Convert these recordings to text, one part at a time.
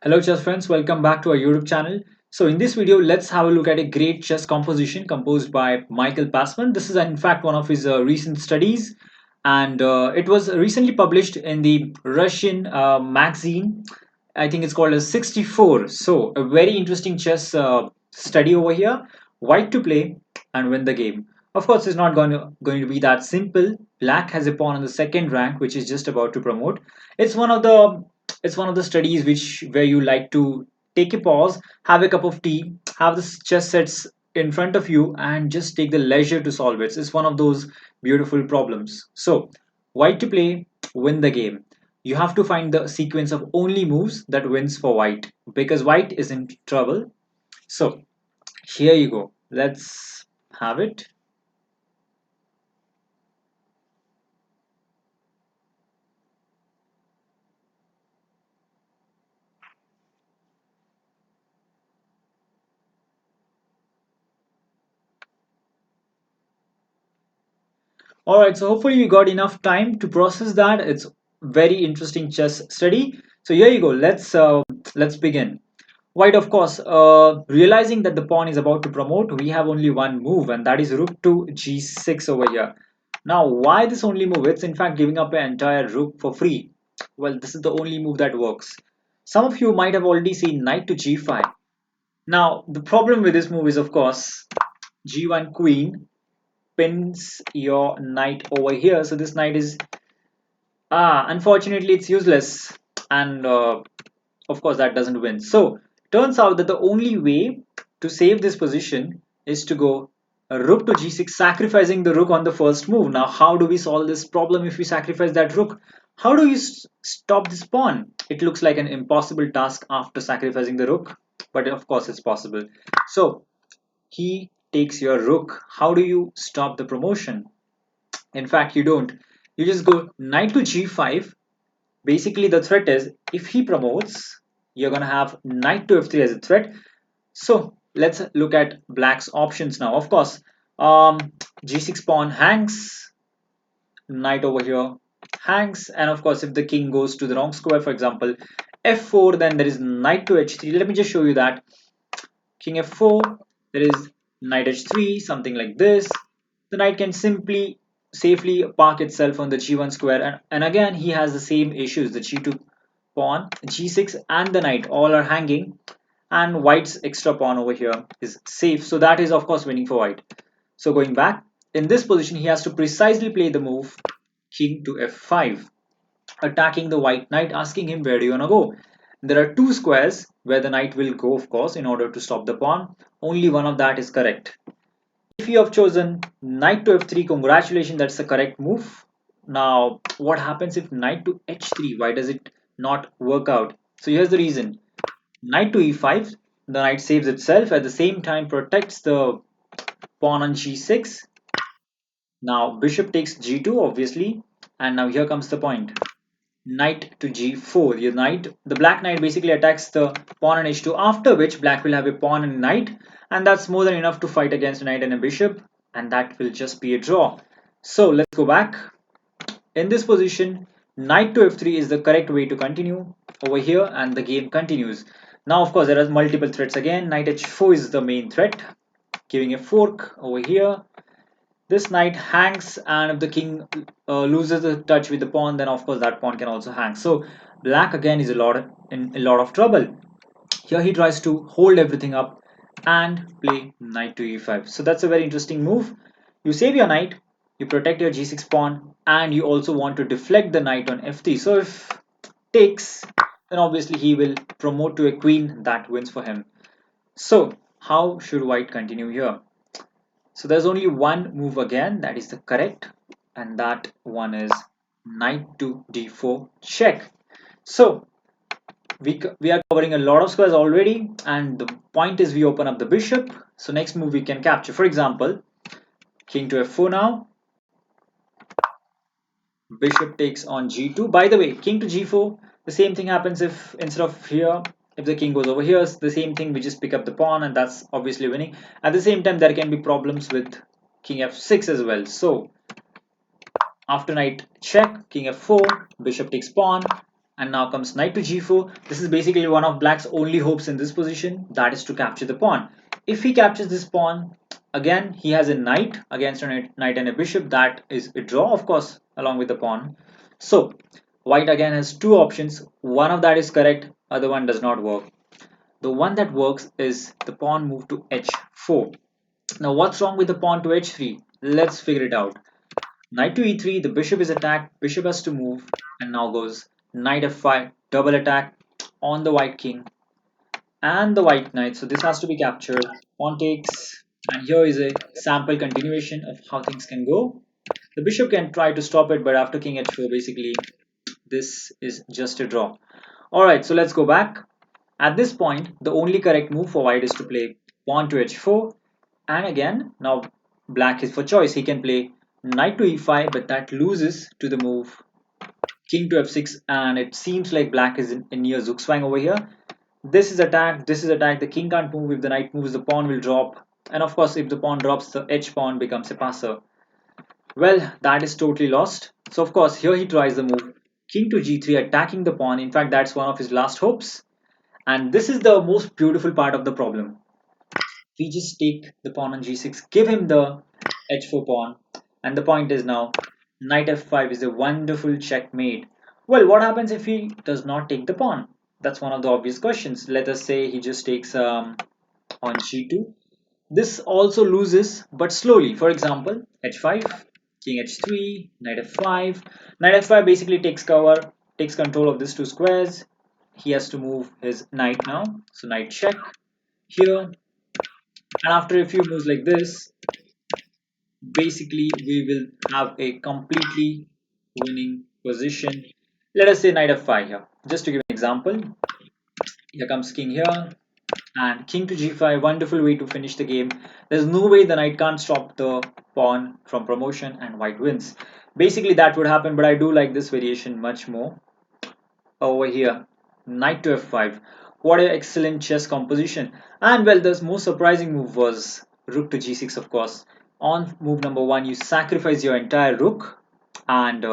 Hello chess friends, welcome back to our YouTube channel. So in this video, let's have a look at a great chess composition composed by Michael Pasman. This is in fact one of his recent studies, and it was recently published in the Russian magazine. I think it's called as 64. So a very interesting chess study over here. White to play and win the game. Of course, it's not going to be that simple. Black has a pawn on the second rank, which is just about to promote. It's one of the it's one of the studies where you like to take a pause, have a cup of tea, have the chess sets in front of you, and just take the leisure to solve it. It's one of those beautiful problems. So, white to play, win the game. You have to find the sequence of only moves that wins for white because white is in trouble. So, here you go. Let's have it. All right, so hopefully you got enough time to process that. It's very interesting chess study. So here you go. Let's begin. White, of course, realizing that the pawn is about to promote, we have only one move, and that is rook to g6 over here. Now, why this only move? It's in fact giving up an entire rook for free. Well, this is the only move that works. Some of you might have already seen knight to g5. Now, the problem with this move is, of course, g1 queen pins your knight over here. So this knight is unfortunately it's useless, and of course that doesn't win. So turns out that the only way to save this position is to go rook to g6, sacrificing the rook on the first move. Now how do we solve this problem if we sacrifice that rook? How do you stop this pawn? It looks like an impossible task after sacrificing the rook, but of course it's possible. So he takes your rook. How do you stop the promotion? In fact, you don't. You just go knight to g5. Basically, the threat is if he promotes, you're going to have knight to f3 as a threat. So let's look at black's options now. Of course, g6 pawn hangs, knight over here hangs, and of course, if the king goes to the wrong square, for example, f4, then there is knight to h3. Let me just show you that. King f4, there is knight h3, something like this. The knight can simply safely park itself on the g1 square, and again he has the same issues. The g2 pawn, g6 and the knight all are hanging, and white's extra pawn over here is safe. So that is of course winning for white. So going back, in this position he has to precisely play the move king to f5, attacking the white knight, asking him where do you want to go. There are two squares where the knight will go, of course, in order to stop the pawn. Only one of that is correct. If you have chosen knight to f3, congratulations, that's the correct move. Now, what happens if knight to h3? Why does it not work out? So here's the reason. Knight to e5, the knight saves itself, at the same time protects the pawn on g6. Now bishop takes g2, obviously, and now here comes the point. Knight to g4. The black knight basically attacks the pawn on h2, after which black will have a pawn and knight, and that's more than enough to fight against a knight and a bishop, and that will just be a draw. So let's go back. In this position, knight to f3 is the correct way to continue over here, and the game continues. Now, of course, there are multiple threats again. Knight h4 is the main threat, giving a fork over here. This knight hangs, and if the king loses the touch with the pawn, then of course that pawn can also hang. So black again is in a lot of trouble. Here he tries to hold everything up and play knight to e5. So that's a very interesting move. You save your knight, you protect your g6 pawn, and you also want to deflect the knight on f3. So if takes, then obviously he will promote to a queen that wins for him. So how should white continue here? So there's only one move again that is the correct, and that one is knight to d4 check. So we are covering a lot of squares already, and the point is we open up the bishop. So next move we can capture. For example, king to f4 now. Bishop takes on g2. By the way, king to g4, the same thing happens if instead of here, if the king goes over here, it's the same thing, we just pick up the pawn, and that's obviously winning. At the same time, there can be problems with king f6 as well. So after knight check, king f4, bishop takes pawn, And now comes knight to g4. This is basically one of black's only hopes in this position, that is to capture the pawn. If he captures this pawn, again he has a knight against a knight and a bishop. That is a draw, of course, along with the pawn. So white again has two options. One of that is correct, other one does not work. The one that works is the pawn move to h4. Now what's wrong with the pawn to h3? Let's figure it out. Knight to e3, the bishop is attacked, bishop has to move, and now goes knight f5, double attack on the white king and the white knight. So this has to be captured. Pawn takes, and here is a sample continuation of how things can go. The bishop can try to stop it, but after king h4, basically, this is just a draw. Alright, so let's go back. At this point, the only correct move for white is to play pawn to h4. And again, now black is for choice. He can play knight to e5, but that loses to the move king to f6. And it seems like black is in near Zugzwang over here. This is attacked, this is attacked. The king can't move. If the knight moves, the pawn will drop. And of course, if the pawn drops, the h pawn becomes a passer. Well, that is totally lost. So of course, here he tries the move king to g3, attacking the pawn. In fact, that's one of his last hopes. And this is the most beautiful part of the problem. We just take the pawn on g6, give him the h4 pawn, and the point is now knight f5 is a wonderful checkmate. Well, what happens if he does not take the pawn? That's one of the obvious questions. Let us say he just takes on g2. This also loses, but slowly. For example, h5, king h3, knight f5. Knight f5 basically takes cover, takes control of these two squares. He has to move his knight now. So knight check here. And after a few moves like this, basically we will have a completely winning position. Let us say knight f5 here. Just to give an example, here comes king here and king to g5. Wonderful way to finish the game. There's no way the knight can't stop the pawn from promotion and white wins. Basically that would happen, but I do like this variation much more. Over here, knight to f5. What an excellent chess composition. And well, the most surprising move was rook to g6, of course. On move number one, you sacrifice your entire rook, and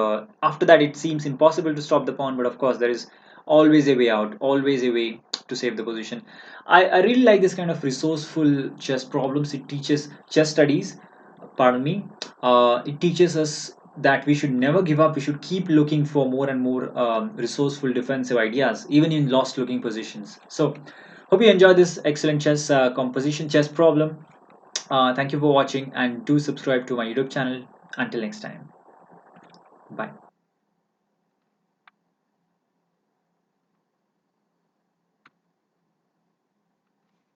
after that it seems impossible to stop the pawn, but of course there is always a way out, always a way to save the position. I really like this kind of resourceful chess problems. It teaches chess studies, pardon me, it teaches us that we should never give up. We should keep looking for more and more resourceful defensive ideas, even in lost looking positions. So hope you enjoy this excellent chess composition chess problem. Thank you for watching, and do subscribe to my YouTube channel. Until next time, bye.